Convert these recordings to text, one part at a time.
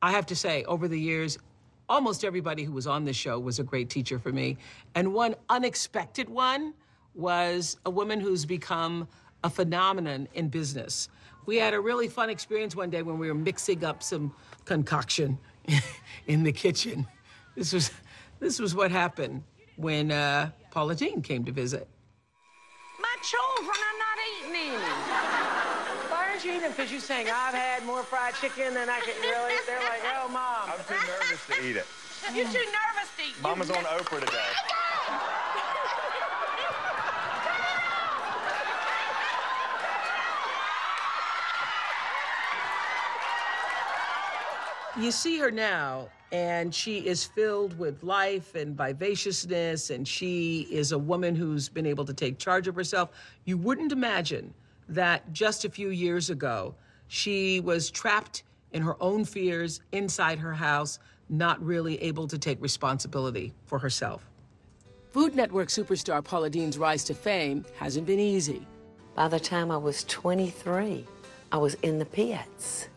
I have to say, over the years, almost everybody who was on this show was a great teacher for me. And one unexpected one was a woman who's become a phenomenon in business. We had a really fun experience one day when we were mixing up some concoction in the kitchen. This was what happened when Paula Deen came to visit. My children are not eating any. Why aren't you eating? Because you're saying, I've had more fried chicken than I can really. They're like, oh, Mom. I'm too nervous to eat it. You're too nervous to eat. Mama's on Oprah today. You see her now, and she is filled with life and vivaciousness, and she is a woman who's been able to take charge of herself. You wouldn't imagine that just a few years ago, she was trapped in her own fears inside her house, not really able to take responsibility for herself. Food Network superstar Paula Deen's rise to fame hasn't been easy. By the time I was 23, I was in the pits.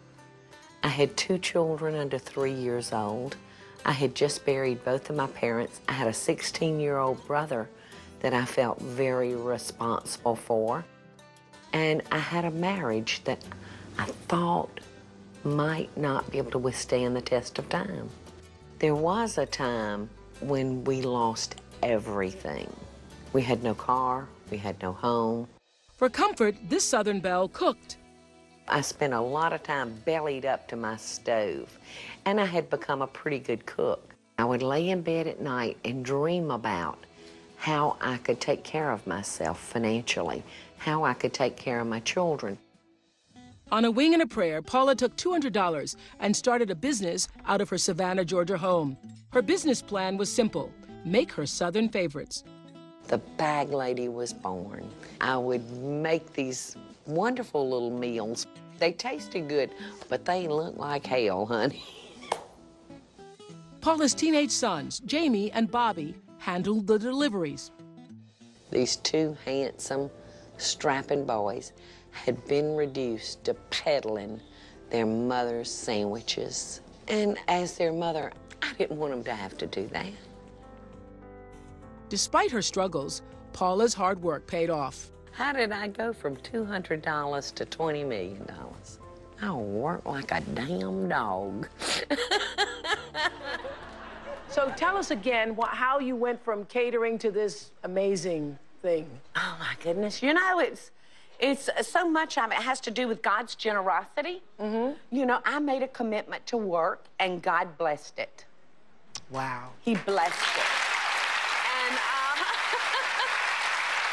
I had 2 children under 3 years old. I had just buried both of my parents. I had a 16-year-old brother that I felt very responsible for. And I had a marriage that I thought might not be able to withstand the test of time. There was a time when we lost everything. We had no car, we had no home. For comfort, this Southern belle cooked. I spent a lot of time bellied up to my stove, and I had become a pretty good cook. I would lay in bed at night and dream about how I could take care of myself financially, how I could take care of my children. On a wing and a prayer, Paula took $200 and started a business out of her Savannah, Georgia home. Her business plan was simple: make her Southern favorites. The bag lady was born. I would make these wonderful little meals. They tasted good, but they looked like hell, honey. Paula's teenage sons, Jamie and Bobby, handled the deliveries. These 2 handsome, strapping boys had been reduced to peddling their mother's sandwiches. And as their mother, I didn't want them to have to do that. Despite her struggles, Paula's hard work paid off. How did I go from $200 to $20 million? I worked like a damn dog. So tell us again how you went from catering to this amazing thing. Oh, my goodness. You know, it's so much of it has to do with God's generosity. Mm-hmm. You know, I made a commitment to work, and God blessed it. Wow. He blessed it. And,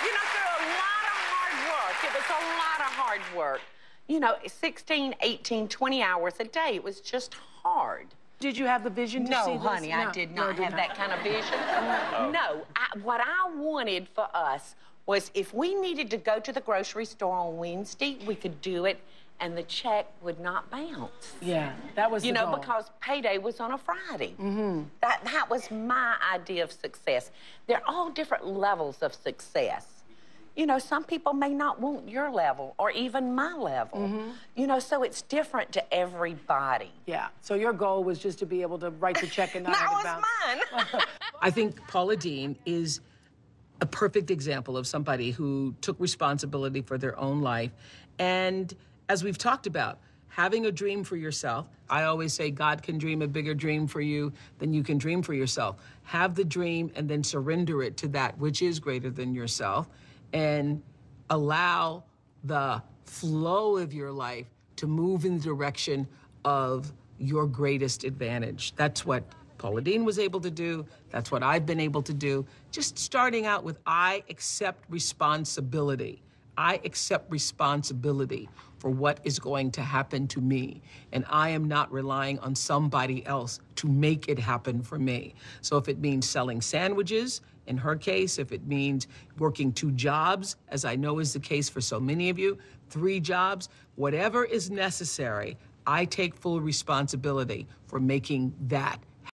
you know, through a lot of hard work, it was a lot of hard work. You know, 16, 18, 20 hours a day. It was just hard. Did you have the vision to see this? No, honey, I did not have that kind of vision. No, what I wanted for us was if we needed to go to the grocery store on Wednesday, we could do it, and the check would not bounce. Yeah, that was you the know, goal. because payday was on a Friday. Mm-hmm. That was my idea of success. They're all different levels of success. You know, some people may not want your level or even my level. Mm-hmm. You know, so it's different to everybody. Yeah, so your goal was just to be able to write the check and not have it bounce. That was mine. I think Paula Deen is a perfect example of somebody who took responsibility for their own life. And as we've talked about, having a dream for yourself, I always say God can dream a bigger dream for you than you can dream for yourself. Have the dream and then surrender it to that which is greater than yourself, and allow the flow of your life to move in the direction of your greatest advantage. That's what Paula Deen was able to do. That's what I've been able to do. Just starting out with, I accept responsibility. I accept responsibility for what is going to happen to me. And I am not relying on somebody else to make it happen for me. So if it means selling sandwiches, in her case, if it means working 2 jobs, as I know is the case for so many of you, 3 jobs, whatever is necessary, I take full responsibility for making that